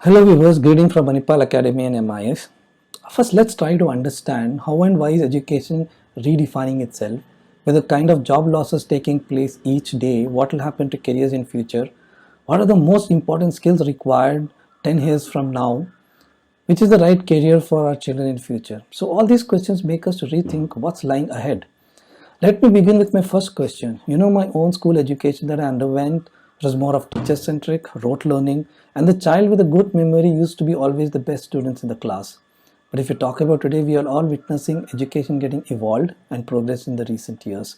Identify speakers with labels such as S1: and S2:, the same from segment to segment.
S1: Hello viewers, greeting from Manipal Academy and MIS. First, let's try to understand how and why is education redefining itself, with the kind of job losses taking place each day, what will happen to careers in future, what are the most important skills required 10 years from now, which is the right career for our children in future. So all these questions make us to rethink what's lying ahead. Let me begin with my first question. My own school education that I underwent was more of teacher centric, rote learning, and the child with a good memory used to be always the best students in the class. But if you talk about today, we are all witnessing education getting evolved and progress in the recent years,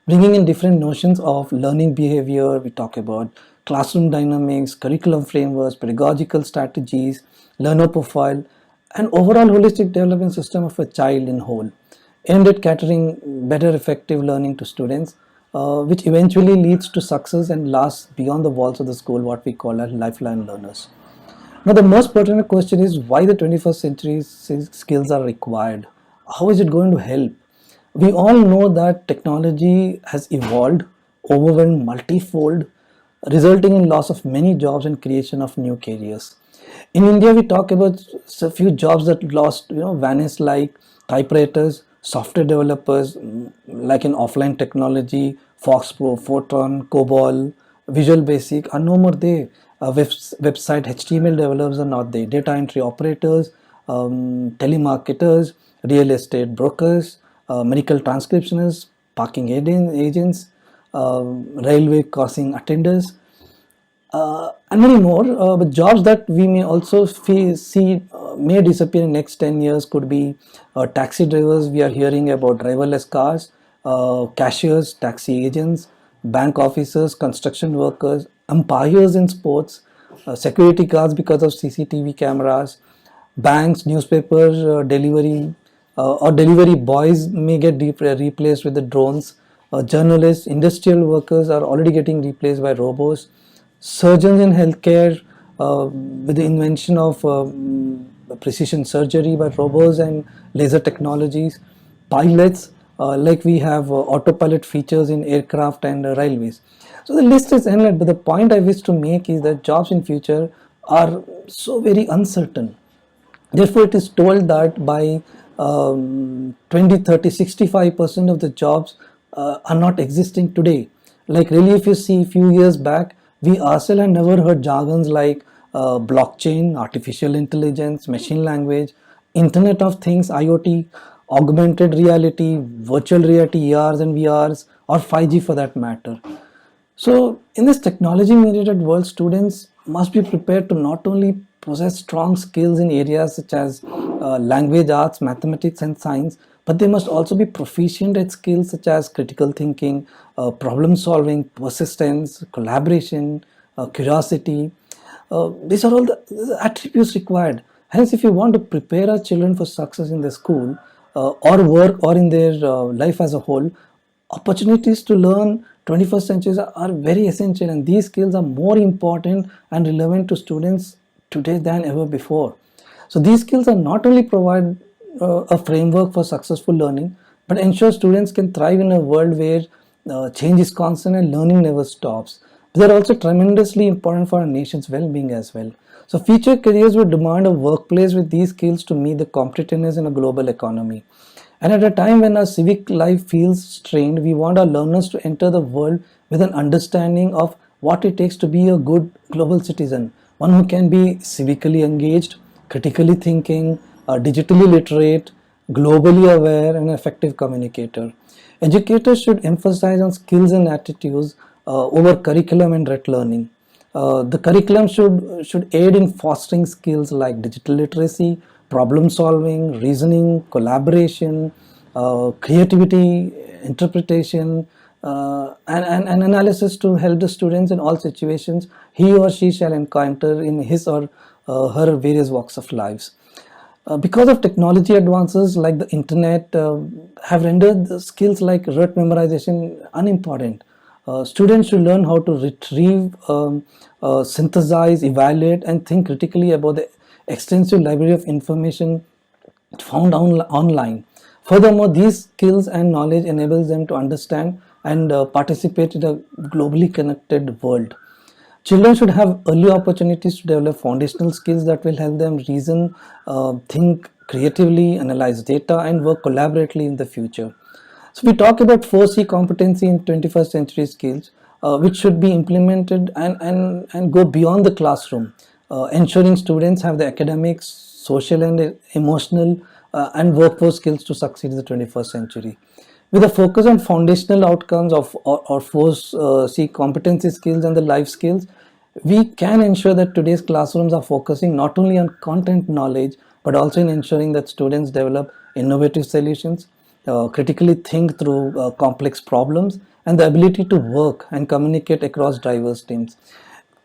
S1: bringing in different notions of learning behavior. We talk about classroom dynamics, curriculum frameworks, pedagogical strategies, learner profile, and overall holistic development system of a child in whole, aimed at catering better effective learning to students, which eventually leads to success and lasts beyond the walls of the school, what we call as lifelong learners. Now, the most pertinent question is why the 21st century skills are required. How is it going to help? We all know that technology has evolved, overwhelmed multifold, resulting in loss of many jobs and creation of new careers. In India, we talk about a few jobs that lost, vanished, like typewriters, software developers, like in offline technology, Fox Pro, Photon, COBOL, Visual Basic are no more there. Website HTML developers are not there. Data entry operators, telemarketers, real estate brokers, medical transcriptionists, parking agents, railway crossing attendants, and many more. But jobs that we may also see may disappear in next 10 years could be taxi drivers. We are hearing about driverless cars, cashiers, taxi agents, bank officers, construction workers, umpires in sports, security guards because of CCTV cameras, banks, newspapers, delivery, or delivery boys may get replaced with the drones. Journalists, industrial workers are already getting replaced by robots. Surgeons in healthcare, with the invention of precision surgery by robots and laser technologies. Pilots, like we have autopilot features in aircraft and railways. So the list is endless, but the point I wish to make is that jobs in future are so very uncertain. Therefore, it is told that by 2030, 65% of the jobs are not existing today. Like really, if you see a few years back, we ourselves have never heard jargons like blockchain, artificial intelligence, machine language, Internet of Things, IoT, augmented reality, virtual reality, ERs and VRs, or 5G for that matter. So, in this technology mediated world, students must be prepared to not only possess strong skills in areas such as language arts, mathematics, and science, but they must also be proficient at skills such as critical thinking, problem solving, persistence, collaboration, curiosity. These are all the attributes required. Hence, if you want to prepare our children for success in the school or work or in their life as a whole, opportunities to learn 21st centuries are very essential, and these skills are more important and relevant to students today than ever before. So these skills are not only provide a framework for successful learning, but ensure students can thrive in a world where change is constant and learning never stops. They are also tremendously important for our nation's well-being as well. So future careers will demand a workplace with these skills to meet the competitiveness in a global economy. And at a time when our civic life feels strained, we want our learners to enter the world with an understanding of what it takes to be a good global citizen, one who can be civically engaged, critically thinking, digitally literate, globally aware, and an effective communicator. Educators should emphasize on skills and attitudes over curriculum and direct learning. The curriculum should aid in fostering skills like digital literacy, problem solving, reasoning, collaboration, creativity, interpretation, and analysis to help the students in all situations he or she shall encounter in his or her various walks of lives. Because of technology advances like the internet have rendered the skills like rote memorization unimportant. Students should learn how to retrieve, synthesize, evaluate, and think critically about the extensive library of information found online. Furthermore, these skills and knowledge enables them to understand and participate in a globally connected world. Children should have early opportunities to develop foundational skills that will help them reason, think creatively, analyze data, and work collaboratively in the future. So we talk about 4C competency in 21st century skills, which should be implemented and go beyond the classroom, ensuring students have the academics, social and emotional and workforce skills to succeed in the 21st century. With a focus on foundational outcomes of or 4C competency skills and the life skills, we can ensure that today's classrooms are focusing not only on content knowledge but also in ensuring that students develop innovative solutions, critically think through complex problems, and the ability to work and communicate across diverse teams.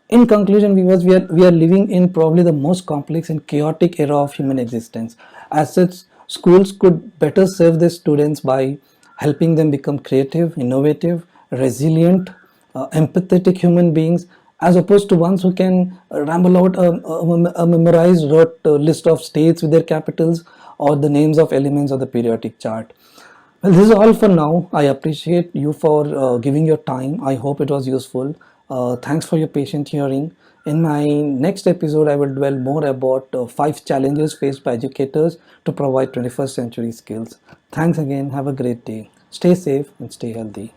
S1: In conclusion, viewers, we are living in probably the most complex and chaotic era of human existence. As such, schools could better serve their students by helping them become creative, innovative, resilient, empathetic human beings, as opposed to ones who can ramble out a memorized list of states with their capitals or the names of elements of the periodic chart. Well, this is all for now. I appreciate you for giving your time. I hope it was useful. Thanks for your patient hearing. In my next episode, I will dwell more about 5 challenges faced by educators to provide 21st century skills. Thanks again. Have a great day. Stay safe and stay healthy.